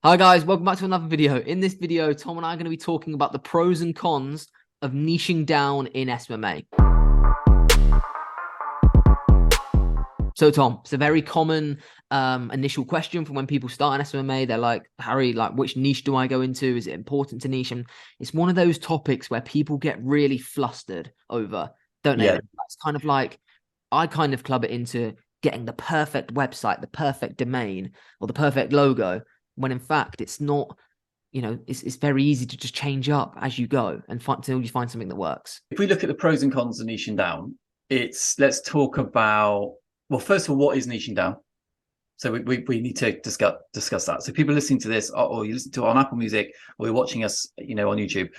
Hi guys, welcome back to another video. In this video, Tom and I are going to be talking about the pros and cons of niching down in SMMA. So Tom, it's a very common initial question from when people start an SMMA. They're like, Harry, like which niche do I go into? Is it important to niche? And it's one of those topics where people get really flustered over, don't they? Yeah. It's kind of like, I kind of club it into getting the perfect website, the perfect domain, or the perfect logo, when in fact it's not. It's very easy to just change up as you go and find until you find something that works. If we look at the pros and cons of niching down, let's talk about, well, first of all, what is niching down? So we need to discuss that. So people listening to this, or you listen to it on Apple Music, or you're watching us, on YouTube,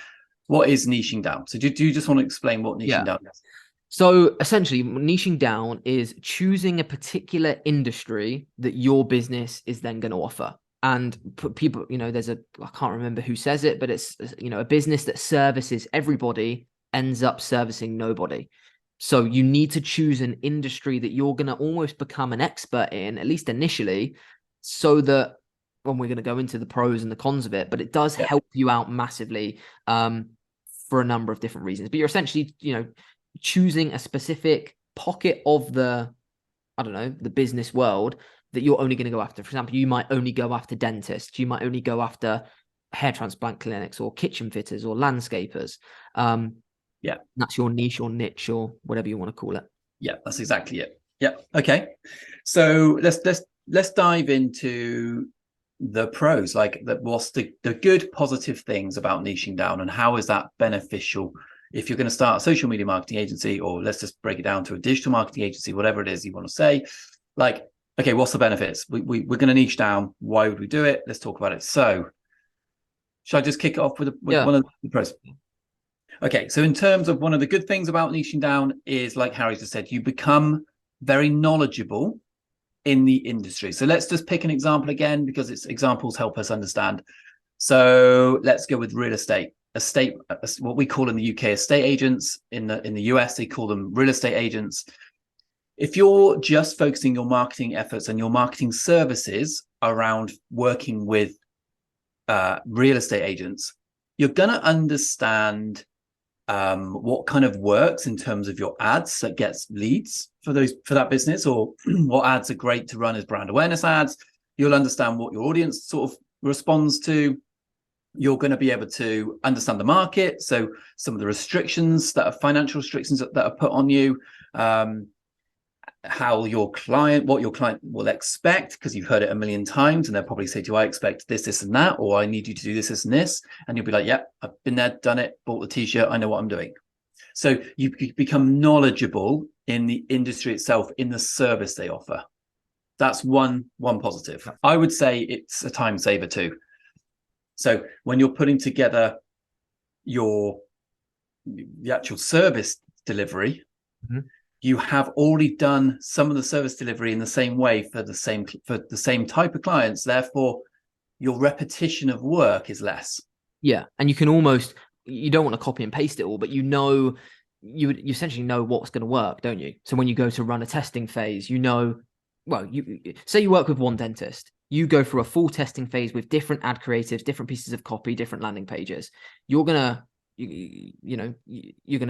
what is niching down? So do you just want to explain what niching down is? So essentially, niching down is choosing a particular industry that your business is then going to offer. And people, I can't remember who says it, but it's, a business that services everybody ends up servicing nobody. So you need to choose an industry that you're going to almost become an expert in, at least initially, so that when we're going to go into the pros and the cons of it, but it does help you out massively for a number of different reasons. But you're essentially, choosing a specific pocket of the business world that you're only going to go after. For example, you might only go after dentists. You might only go after hair transplant clinics or kitchen fitters or landscapers. That's your niche or niche or whatever you want to call it. Yeah, that's exactly it. Yeah. Okay. So let's dive into the pros. Like, what's the good positive things about niching down, and how is that beneficial if you're going to start a social media marketing agency, or let's just break it down to a digital marketing agency, whatever it is you want to say. Like, okay, what's the benefits? We're going to niche down. Why would we do it? Let's talk about it. So should I just kick it off with one of the pros? Okay, so in terms of one of the good things about niching down is, like Harry just said, you become very knowledgeable in the industry. So let's just pick an example again, because examples help us understand. So let's go with real estate. What we call in the UK estate agents. In the US, they call them real estate agents. If you're just focusing your marketing efforts and your marketing services around working with real estate agents, you're going to understand what kind of works in terms of your ads that gets leads for that business, or what ads are great to run as brand awareness ads. You'll understand what your audience sort of responds to. You're going to be able to understand the market, so some of the restrictions that are financial restrictions that are put on you, what your client will expect, because you've heard it a million times, and they'll probably say to you, I expect this and that, or I need you to do this and this, and you'll be like, yeah, I've been there, done it, bought the t-shirt, I know what I'm doing. So you become knowledgeable in the industry itself, in the service they offer. That's one positive. I would say it's a time saver too. So when you're putting together the actual service delivery, you have already done some of the service delivery in the same way for the same type of clients. Therefore, your repetition of work is less. Yeah, and you don't want to copy and paste it all, but you essentially know what's going to work, don't you? So when you go to run a testing phase, you say you work with one dentist, you go through a full testing phase with different ad creatives, different pieces of copy, different landing pages. You're gonna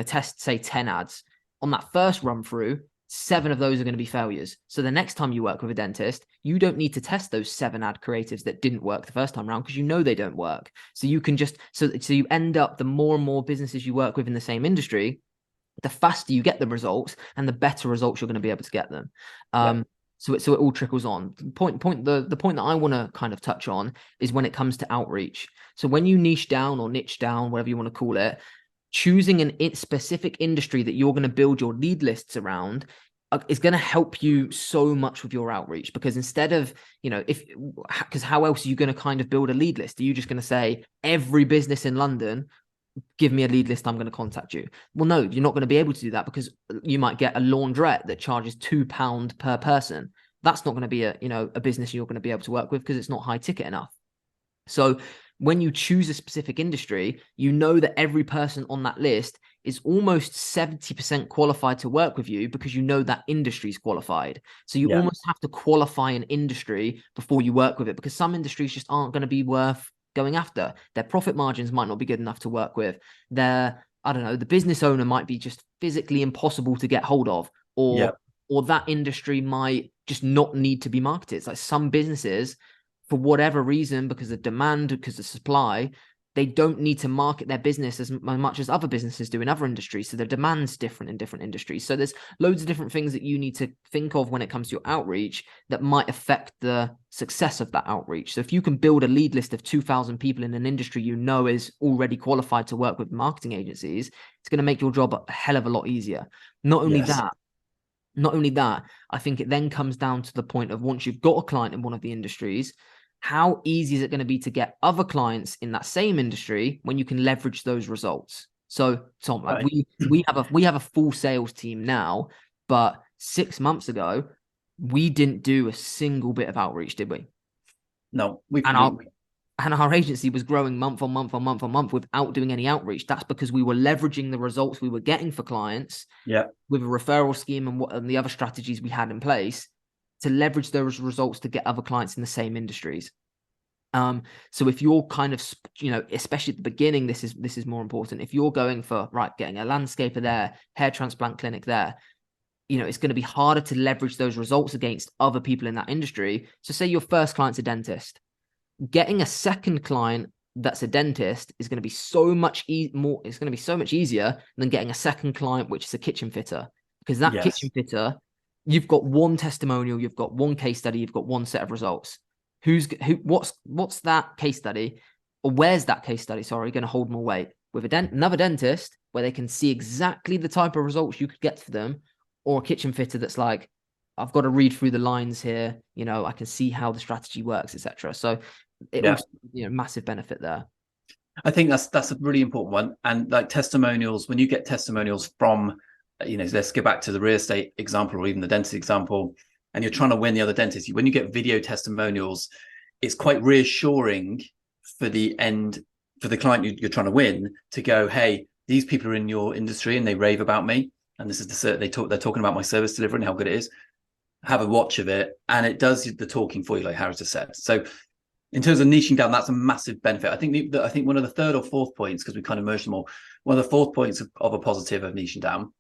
test, say, 10 ads. On that first run through, 7 of those are going to be failures. So the next time you work with a dentist, you don't need to test those 7 ad creatives that didn't work the first time around, because they don't work. So you can just so you end up, the more and more businesses you work with in the same industry, the faster you get the results and the better results you're going to be able to get them. So it all trickles on. The point that I want to kind of touch on is when it comes to outreach. So when you niche down or niche down, whatever you want to call it, choosing a specific industry that you're going to build your lead lists around is going to help you so much with your outreach. Because instead of, because how else are you going to kind of build a lead list? Are you just going to say, every business in London, give me a lead list, I'm going to contact you? Well, no, you're not going to be able to do that, because you might get a laundrette that charges £2 per person. That's not going to be a business you're going to be able to work with, because it's not high ticket enough. So when you choose a specific industry, you know that every person on that list is almost 70% qualified to work with you because you know that industry is qualified. So you almost have to qualify an industry before you work with it, because some industries just aren't going to be worth going after. Their profit margins might not be good enough to work with. I don't know, the business owner might be just physically impossible to get hold of, or that industry might just not need to be marketed. It's like some businesses, for whatever reason, because of demand, because of supply, they don't need to market their business as much as other businesses do in other industries. So the demand's different in different industries. So there's loads of different things that you need to think of when it comes to your outreach that might affect the success of that outreach. So if you can build a lead list of 2,000 people in an industry you know is already qualified to work with marketing agencies, it's going to make your job a hell of a lot easier. Not only that, I think it then comes down to the point of, once you've got a client in one of the industries, how easy is it going to be to get other clients in that same industry when you can leverage those results? So Tom, like we have a full sales team now, but 6 months ago, we didn't do a single bit of outreach, did we? No, and our agency was growing month on month on month on month without doing any outreach. That's because we were leveraging the results we were getting for clients with a referral scheme and the other strategies we had in place to leverage those results to get other clients in the same industries. So if you're kind of, especially at the beginning, this is more important. If you're going for, getting a landscaper there, hair transplant clinic there, it's going to be harder to leverage those results against other people in that industry. So say your first client's a dentist, getting a second client that's a dentist is going to be so much more. It's going to be so much easier than getting a second client, which is a kitchen fitter, because that kitchen fitter, you've got one testimonial, you've got one case study, you've got one set of results. What's that case study, or where's that case study, going to hold more weight? With another dentist, where they can see exactly the type of results you could get for them, or a kitchen fitter that's like, I've got to read through the lines here, I can see how the strategy works, etc. So it also, massive benefit there. I think that's a really important one. And like testimonials, when you get testimonials from, let's go back to the real estate example, or even the dentist example, and you're trying to win the other dentist, when you get video testimonials, it's quite reassuring for the client you're trying to win to go, hey, these people are in your industry and they rave about me, and this is they're talking about my service delivery and how good it is. Have a watch of it, and it does the talking for you, like Harris has said. So in terms of niching down, that's a massive benefit. I think one of the third or fourth points, because we kind of merged them all, one of the fourth points of a positive of niching down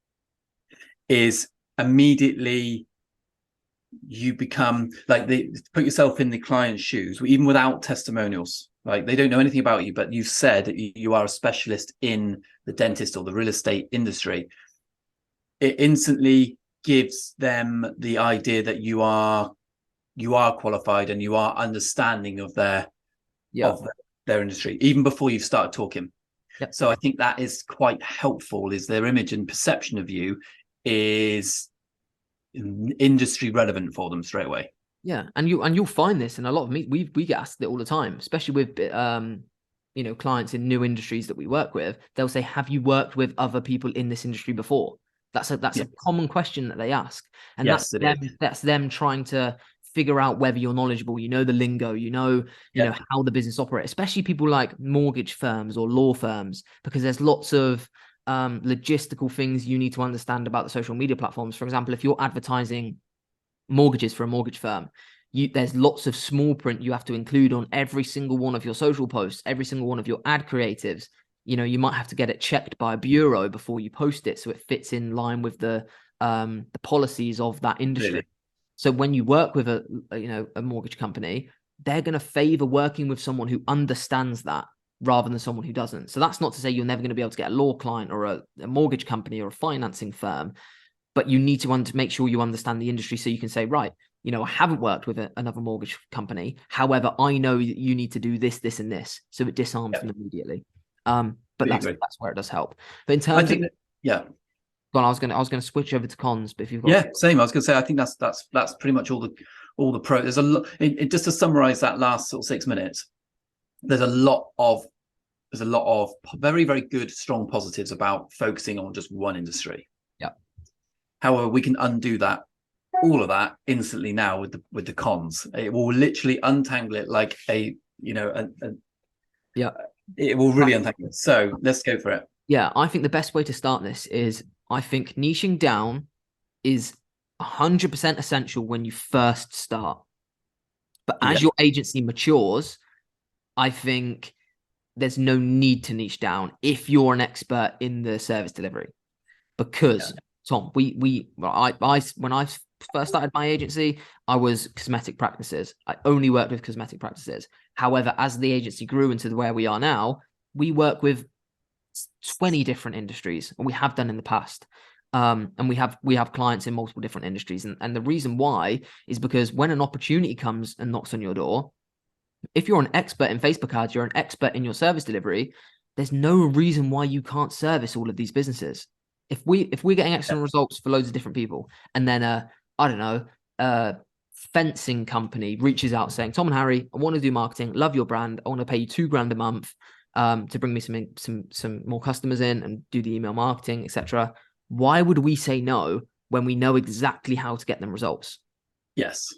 is immediately you become put yourself in the client's shoes, even without testimonials. Like, they don't know anything about you, but you've said that you are a specialist in the dentist or the real estate industry. It instantly gives them the idea that you are qualified and you are understanding of their industry, even before you've started talking. So I think that is quite helpful, is their image and perception of you is industry relevant for them straight away. And you'll find this in a lot of we get asked it all the time, especially with clients in new industries that we work with. They'll say, have you worked with other people in this industry before? That's a common question that they ask, and that's them trying to figure out whether you're knowledgeable, the lingo, how the business operates, especially people like mortgage firms or law firms, because there's lots of logistical things you need to understand about the social media platforms. For example, if you're advertising mortgages for a mortgage firm, there's lots of small print you have to include on every single one of your social posts, every single one of your ad creatives. You might have to get it checked by a bureau before you post it, so it fits in line with the policies of that industry. Really? So when you work with a mortgage company, they're going to favor working with someone who understands that rather than someone who doesn't. So that's not to say you're never going to be able to get a law client or a mortgage company or a financing firm, but you need to make sure you understand the industry, so you can say, right, I haven't worked with another mortgage company. However, I know that you need to do this, this, and this. So it disarms them immediately. But that's where it does help. But in terms of well, I was going to switch over to cons, but if you've got same. I was going to say, I think that's pretty much all the pro. There's a lot. Just to summarize that last sort of 6 minutes, there's a lot of very, very good, strong positives about focusing on just one industry. However, we can undo all of that instantly now with the cons. It will literally untangle it like it will really untangle it. So let's go for it. Yeah, I think the best way to start this is, I think niching down is 100% essential when you first start. But as Yeah, your agency matures, I think there's no need to niche down if you're an expert in the service delivery. yeah, Because Tom, I when I first started my agency, I was cosmetic practices. I only worked with cosmetic practices. However, as the agency grew into where we are now, we work with 20 different industries, and we have done in the past. And we have clients in multiple different industries. And the reason why is because when an opportunity comes and knocks on your door, if you're an expert in Facebook ads, you're an expert in your service delivery, there's no reason why you can't service all of these businesses. If we're getting yeah, excellent results for loads of different people, and then I don't know, fencing company reaches out saying, Tom and Harry, I want to do marketing, love your brand, I want to pay you £2,000 a month to bring me some more customers in and do the email marketing, etc. Why would we say no when we know exactly how to get them results? yes,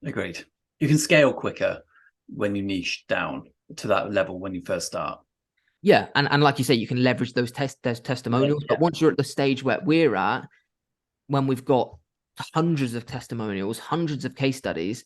agreed. You can scale quicker when you niche down to that level when you first start. Yeah, and like you say, you can leverage those testimonials. Yeah. But once you're at the stage where we're at, when we've got hundreds of testimonials, hundreds of case studies,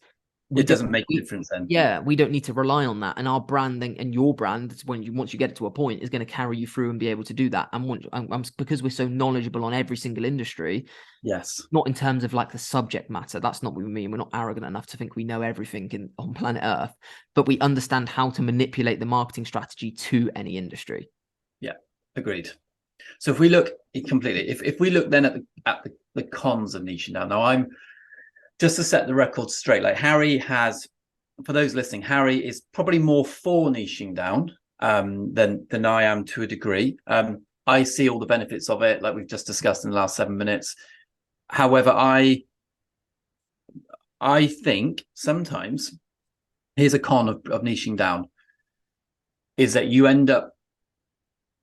we It don't. doesn't make a difference then. Yeah, we don't need to rely on that. And our branding and your brand, once you get it to a point, is going to carry you through and be able to do that. And because we're so knowledgeable on every single industry, Yes. not in terms of like the subject matter. That's not what we mean. We're not arrogant enough to think we know everything on planet Earth, but we understand how to manipulate the marketing strategy to any industry. Yeah, agreed. So if we look completely, if we look then at the cons of niching down, now I'm just to set the record straight, like Harry has, for those listening, Harry is probably more for niching down than I am to a degree. I see all the benefits of it, like we've just discussed in the last 7 minutes. However, I think sometimes here's a con of niching down, is that you end up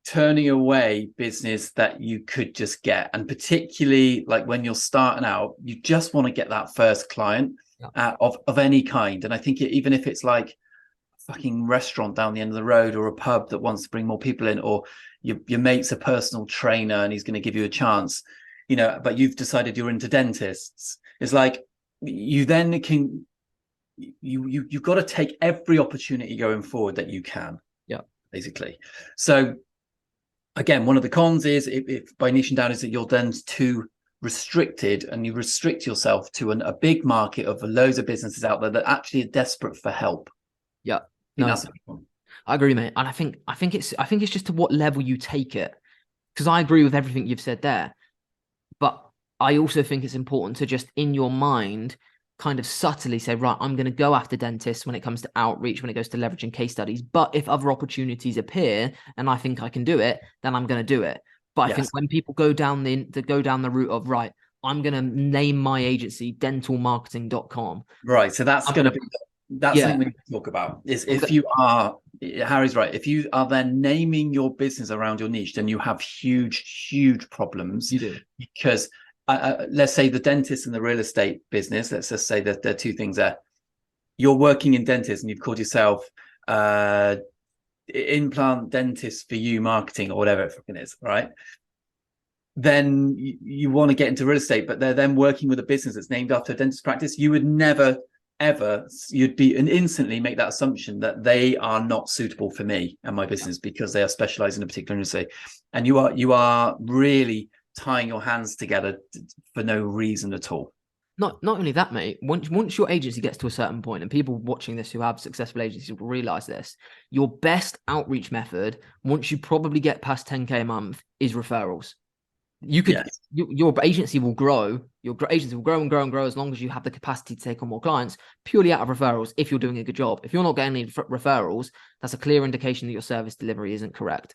turning away business that you could just get. And particularly like when you're starting out, you just want to get that first client of any kind. And I think even if it's like a fucking restaurant down the end of the road, or a pub that wants to bring more people in, or your mate's a personal trainer and he's going to give you a chance, but you've decided you're into dentists. It's like you then can you've got to take every opportunity going forward that you can. Yeah, basically. So again, one of the cons is if by niching down is that you're then too restricted, and you restrict yourself to a big market of loads of businesses out there that actually are desperate for help. yeah. No, That's a big one. I agree, mate. And I think it's just to what level you take it. Because I agree with everything you've said there. But I also think it's important to just in your mind kind of subtly say, right, I'm going to go after dentists when it comes to outreach, when it goes to leveraging case studies. But if other opportunities appear and I think I can do it, then I'm going to do it. But I think when people go down the route of, right, I'm going to name my agency dentalmarketing.com. Right. So that's going to be something we need to talk about. Is if you are, Harry's right, if you are then naming your business around your niche, then you have huge problems. You do. Because let's say the dentist and the real estate business, let's just say that there are two things there. You're working in dentist and you've called yourself implant dentist for you marketing, or whatever it fucking is, right? Then you want to get into real estate, but they're then working with a business that's named after a dentist practice. You would never ever, you'd be and instantly make that assumption that they are not suitable for me and my business because they are specialized in a particular industry. And you are really tying your hands together for no reason at all. Not only that, mate. Once your agency gets to a certain point, and people watching this who have successful agencies will realize this, your best outreach method, once you probably get past 10K a month, is referrals. You could your agency will grow. Your agency will grow and grow and grow as long as you have the capacity to take on more clients purely out of referrals. If you're doing a good job, if you're not getting any referrals, that's a clear indication that your service delivery isn't correct.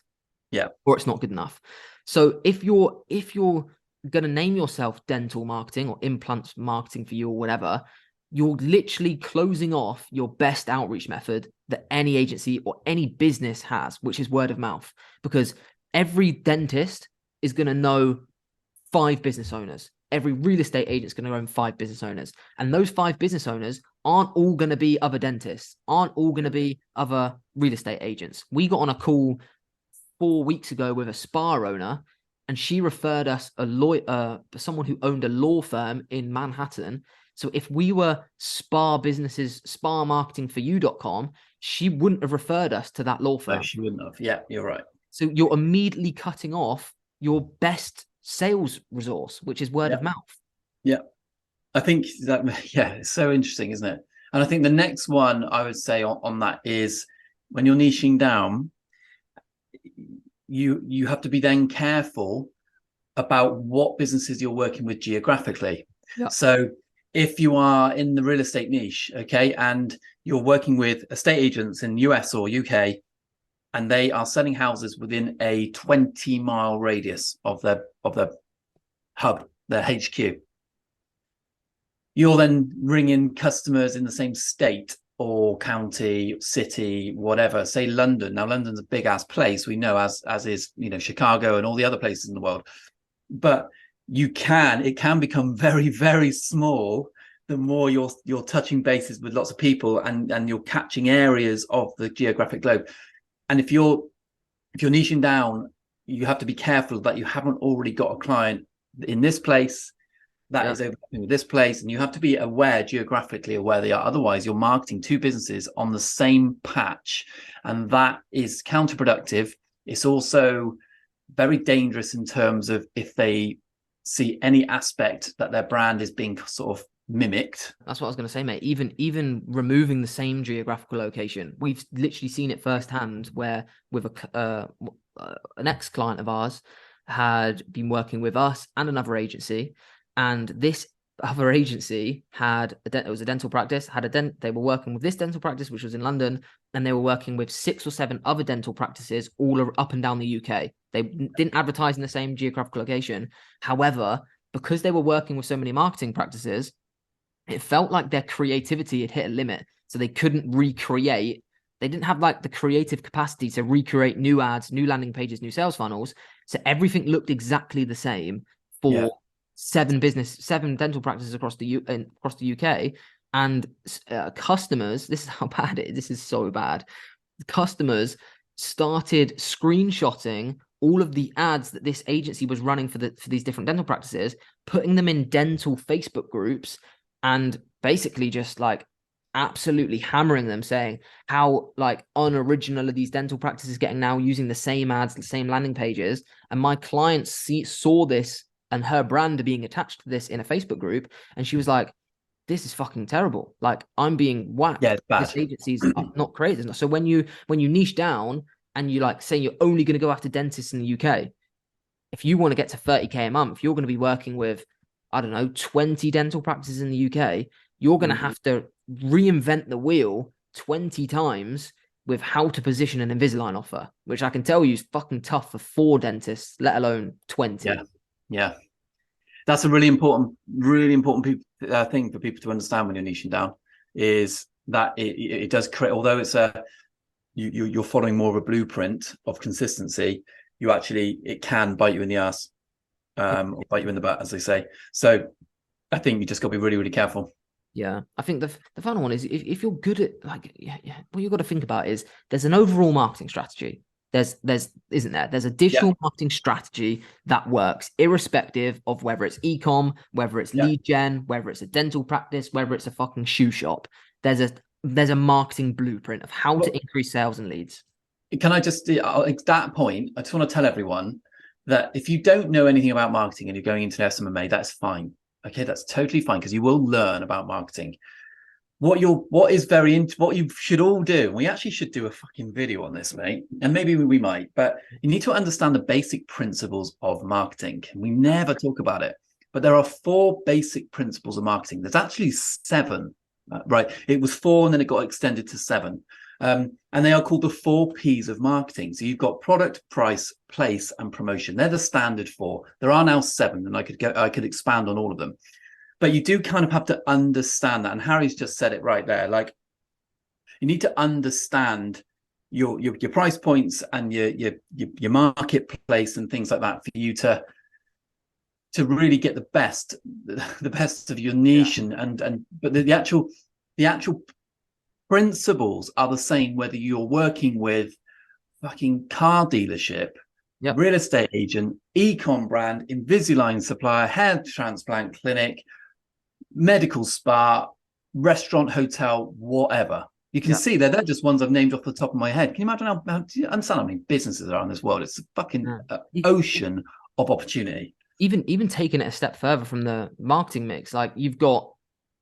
Yeah, or it's not good enough. So if you're going to name yourself dental marketing or implants marketing for you or whatever, you're literally closing off your best outreach method that any agency or any business has, which is word of mouth, because every dentist is going to know 5 business owners. Every real estate agent is going to own 5 business owners. And those 5 business owners aren't all going to be other dentists, aren't all going to be other real estate agents. We got on a call 4 weeks ago with a spa owner, and she referred us a lawyer, someone who owned a law firm in Manhattan. So if we were spa businesses, spa marketing for you.com, she wouldn't have referred us to that law firm. No, she wouldn't have. Yeah, you're right. So you're immediately cutting off your best sales resource, which is word of mouth. Yeah. I think that, yeah, it's so interesting, isn't it? And I think the next one I would say on that is when you're niching down, you have to be then careful about what businesses you're working with geographically. Yeah. So if you are in the real estate niche, okay, and you're working with estate agents in US or UK, and they are selling houses within a 20-mile radius of their hub, their HQ, you'll then ring in customers in the same state or county, city, whatever. Say London. Now, London's a big ass place, we know, as is, you know, Chicago and all the other places in the world. But it can become very, very small the more you're touching bases with lots of people and you're catching areas of the geographic globe. And if you're niching down, you have to be careful that you haven't already got a client in this place that is overlapping with this place, and you have to be aware geographically of where they are. Otherwise, you're marketing two businesses on the same patch, and that is counterproductive. It's also very dangerous in terms of if they see any aspect that their brand is being sort of mimicked. That's what I was going to say, mate. Even removing the same geographical location, we've literally seen it firsthand. Where with an ex-client of ours had been working with us and another agency. And this other agency it was a dental practice, they were working with this dental practice, which was in London, and they were working with 6 or 7 other dental practices all up and down the UK. They didn't advertise in the same geographical location. However, because they were working with so many marketing practices, it felt like their creativity had hit a limit. So they couldn't recreate. They didn't have like the creative capacity to recreate new ads, new landing pages, new sales funnels. So everything looked exactly the same for 7 dental practices across the UK, and customers. This is how bad it is. This is so bad. Customers started screenshotting all of the ads that this agency was running for these different dental practices, putting them in dental Facebook groups, and basically just like absolutely hammering them, saying how like unoriginal are these dental practices getting now, using the same ads, the same landing pages. And my client saw this and her brand being attached to this in a Facebook group, and she was like, this is fucking terrible. Like, I'm being whacked. Yeah, it's bad. This agency's not creative. So when you niche down and you like say you're only going to go after dentists in the UK, if you want to get to 30k a month, you're going to be working with, I don't know, 20 dental practices in the UK. You're going to have to reinvent the wheel 20 times with how to position an Invisalign offer, which I can tell you is fucking tough for 4 dentists, let alone 20. Yeah. That's a really important thing for people to understand when you're niching down, is that it does create, although it's you're following more of a blueprint of consistency, it can bite you in the ass, or bite you in the butt, as they say. So I think you just got to be really, really careful. Yeah, I think the final one is if you're good at what you've got to think about is there's an overall marketing strategy. There's a digital marketing strategy that works irrespective of whether it's e-com, whether it's lead gen, whether it's a dental practice, whether it's a fucking shoe shop. There's a marketing blueprint of how to increase sales and leads. Can I just, at that point, I just want to tell everyone that if you don't know anything about marketing and you're going into an SMMA, that's fine. Okay, that's totally fine, because you will learn about marketing. What you should all do, we actually should do a fucking video on this, mate, and maybe we might, but you need to understand the basic principles of marketing. We never talk about it, but there are 4 basic principles of marketing. There's actually 7, right? It was 4 and then it got extended to 7. And they are called the 4 P's of marketing. So you've got product, price, place, and promotion. They're the standard 4. There are now 7, and I could expand on all of them. But you do kind of have to understand that. And Harry's just said it right there. Like, you need to understand your price points and your marketplace and things like that for you to really get the best of your niche. But the actual principles are the same whether you're working with fucking car dealership, Yep. real estate agent, ecom brand, Invisalign supplier, hair transplant clinic, medical spa, restaurant, hotel, whatever. You can Yep. see they're just ones I've named off the top of my head. Can you imagine do you understand how many businesses there are in this world? It's a fucking Yeah. ocean of opportunity. Even taking it a step further from the marketing mix, like you've got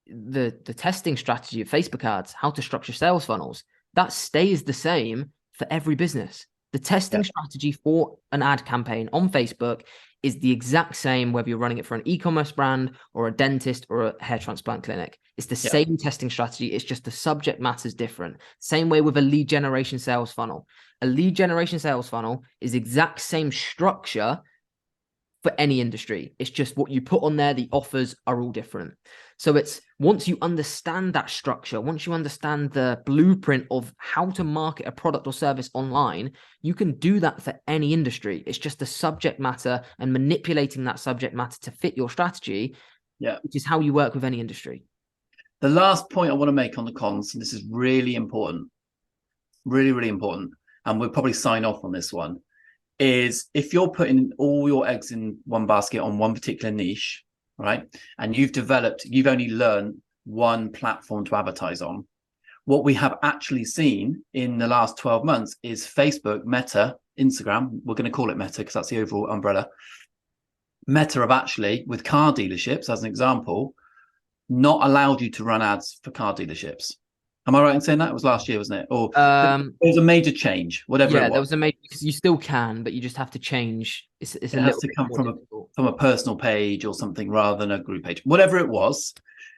the testing strategy of Facebook ads, how to structure sales funnels, that stays the same for every business. The testing strategy for an ad campaign on Facebook is the exact same whether you're running it for an e-commerce brand or a dentist or a hair transplant clinic. It's the same testing strategy. It's just the subject matter is different. Same way with a lead generation sales funnel. A lead generation sales funnel is the exact same structure for any industry. It's just what you put on there, the offers are all different. So it's once you understand that structure, once you understand the blueprint of how to market a product or service online, you can do that for any industry. It's just the subject matter and manipulating that subject matter to fit your strategy, which is how you work with any industry. The last point I want to make on the cons, and this is really important, really, really important, and we'll probably sign off on this one, is if you're putting all your eggs in one basket on one particular niche, right? And you've only learned one platform to advertise on. What we have actually seen in the last 12 months is Facebook, Meta, Instagram, we're going to call it Meta because that's the overall umbrella. Meta have actually, with car dealerships, as an example, not allowed you to run ads for car dealerships. Am I right in saying that? It was last year, wasn't it? Or there was a major change, whatever it was. There was a major, because you still can, but you just have to change. It has to come from a personal page or something rather than a group page. Whatever it was,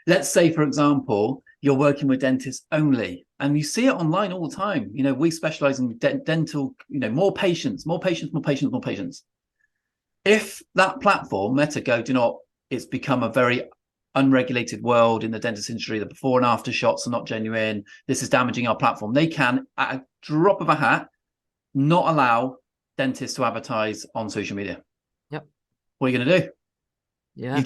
let's say, for example, you're working with dentists only, and you see it online all the time. You know, we specialize in dental, more patients. If that platform, Meta, go, do not, it's become a very unregulated world in the dentist industry, the before and after shots are not genuine, this is damaging our platform, they can, at a drop of a hat, not allow dentists to advertise on social media. Yep. What are you going to do? Yeah.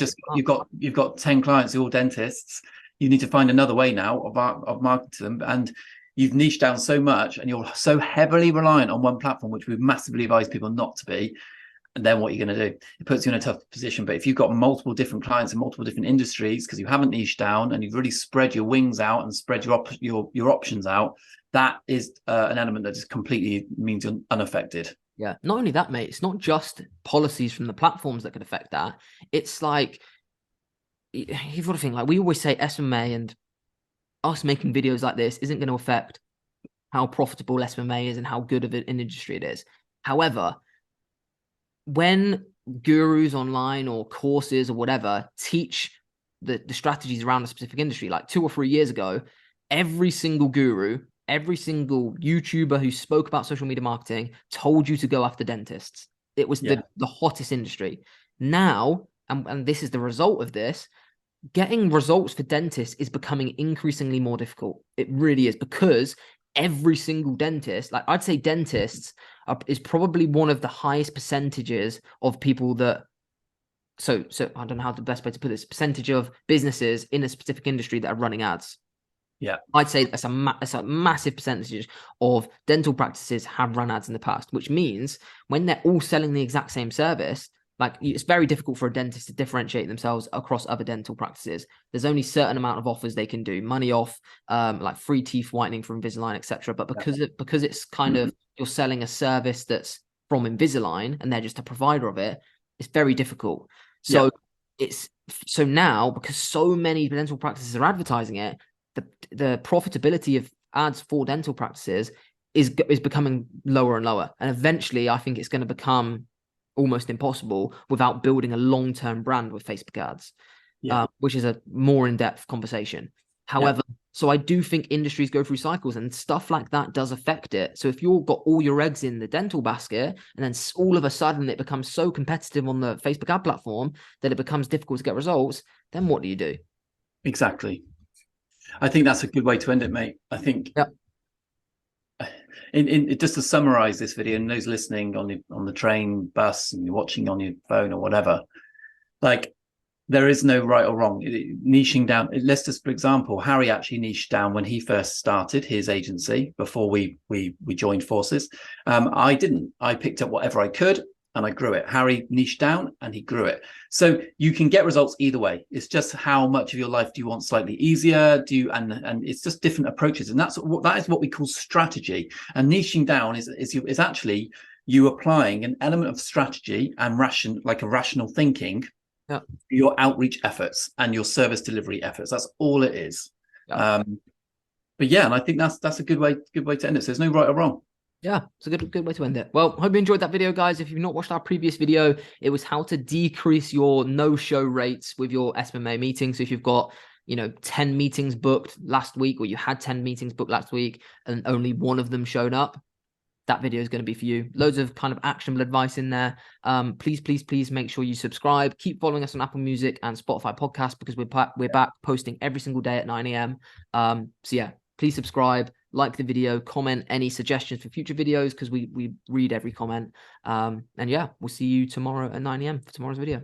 You've got 10 clients who are all dentists. You need to find another way now of marketing them, and you've niched down so much and you're so heavily reliant on one platform, which we massively advise people not to be. And then what you're going to do, it puts you in a tough position. But if you've got multiple different clients in multiple different industries, because you haven't niched down and you've really spread your wings out and spread your options out, that is an element that just completely means you're unaffected. Yeah. Not only that, mate, it's not just policies from the platforms that could affect that. It's like, you've got to think, like we always say, SMMA and us making videos like this isn't going to affect how profitable SMMA is and how good of an industry it is. However, when gurus online or courses or whatever teach the strategies around a specific industry, like 2 or 3 years ago, every single guru, every single YouTuber who spoke about social media marketing told you to go after dentists. It was the hottest industry. Now, and this is the result of this, getting results for dentists is becoming increasingly more difficult. It really is, because every single dentist, like I'd say dentists is probably one of the highest percentages of people that, so I don't know how the best way to put this, percentage of businesses in a specific industry that are running ads. Yeah, I'd say that's a massive percentage of dental practices have run ads in the past, which means when they're all selling the exact same service, like it's very difficult for a dentist to differentiate themselves across other dental practices. There's only a certain amount of offers they can do, money off, like free teeth whitening from Invisalign, etc. But because it's kind of, you're selling a service that's from Invisalign and they're just a provider of it, it's very difficult. So so now, because so many dental practices are advertising it, the profitability of ads for dental practices is becoming lower and lower. And eventually I think it's going to become almost impossible without building a long-term brand with Facebook ads, which is a more in-depth conversation. However, so I do think industries go through cycles and stuff like that does affect it. So if you've got all your eggs in the dental basket and then all of a sudden it becomes so competitive on the Facebook ad platform that it becomes difficult to get results, then what do you do? Exactly. I think that's a good way to end it, mate. I think in just to summarize this video, and those listening on the train, bus, and you're watching on your phone or whatever, like There is no right or wrong. Niching down, let's just, for example, Harry actually niched down when he first started his agency before we joined forces. I didn't. I picked up whatever I could and I grew it. Harry niched down and he grew it. So you can get results either way. It's just how much of your life do you want slightly easier? Do you, and it's just different approaches. And that is what we call strategy. And niching down is actually you applying an element of strategy and rational thinking, Yeah. your outreach efforts and your service delivery efforts. That's all it is. Yeah. But yeah, and I think that's a good way to end it. So there's no right or wrong. Yeah, it's a good way to end it. Well, hope you enjoyed that video, guys. If you've not watched our previous video, it was how to decrease your no-show rates with your SMMA meetings. So if you've got, 10 meetings booked last week, or you had 10 meetings booked last week and only one of them showed up, that video is going to be for you. Loads of kind of actionable advice in there. Please make sure you subscribe. Keep following us on Apple Music and Spotify podcast, because we're back posting every single day at 9 a.m. So yeah, please subscribe, like the video, comment any suggestions for future videos, because we read every comment. And yeah, we'll see you tomorrow at 9 a.m. for tomorrow's video.